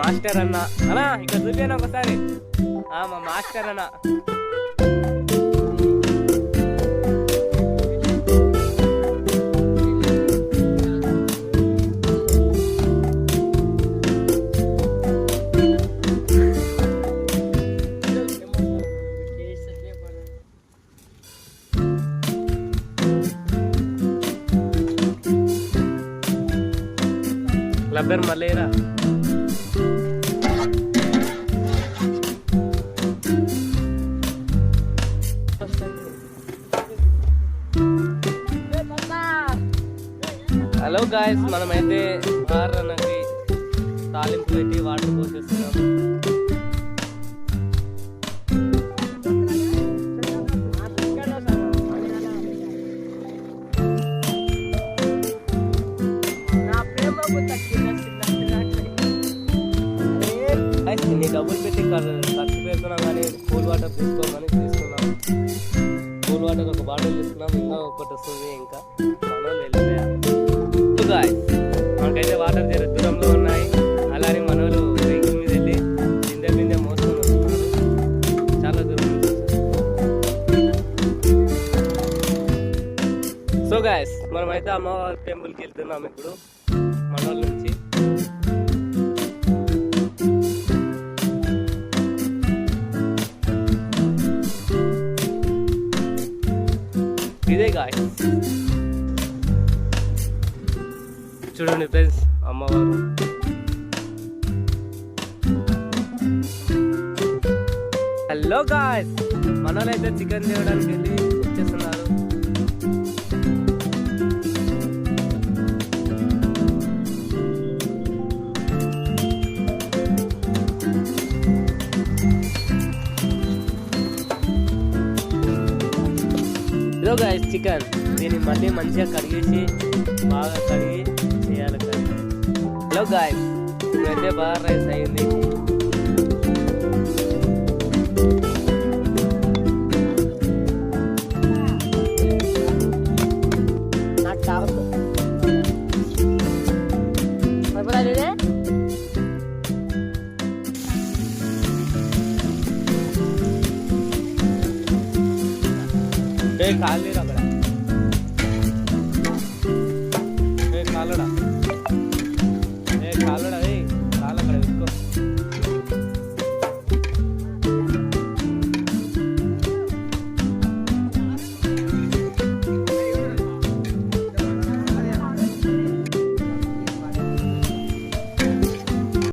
Master అన్న అన్నా ఇక్కడ చూపాను ఒకసారి. మా మాస్టర్ అన్న లబ్బర్ మలేరా. హలో గాయస్, మనమైతే బారన్నకి తాలింపు పెట్టి వాటర్ పోసేస్తున్నాం. ఇన్ని డబ్బులు పెట్టి ఖర్చు పెడుతున్నాం కానీ కూల్ వాటర్ తీసుకోమని తీసుకున్నాం. కూల్ వాటర్ ఒక బాటిల్ తీసుకున్నాం, ఇంకా ఒకటి వస్తుంది. ఇంకా మనం వెళ్ళిపోయాం. మనకైతే వాటర్ జర దూరంలో ఉన్నాయి. అలానే మనోళ్ళు వెహికల్ మీద వెళ్ళి బిందె మోసుకొని వస్తున్నారు. చాలా దూరం. సో గాయస్, మనమైతే అమ్మవారి టెంపుల్కి వెళ్తున్నాం ఇప్పుడు మనోళ్ళ నుంచి. ఇదే గాయస్, చూడండి ఫ్రెండ్స్ అమ్మవారు. హలో గాయస్, మనోళ్ళైతే చికెన్ తేవడానికి వెళ్ళి వచ్చేస్తున్నారు. ఇదో గాయస్ చికెన్. దీన్ని మళ్ళీ మంచిగా కడిగేసి బాగా కడిగి చేయాలి. హలో గాయస్, ఇప్పుడైతే బాగా రైస్ అయింది. కాలేరా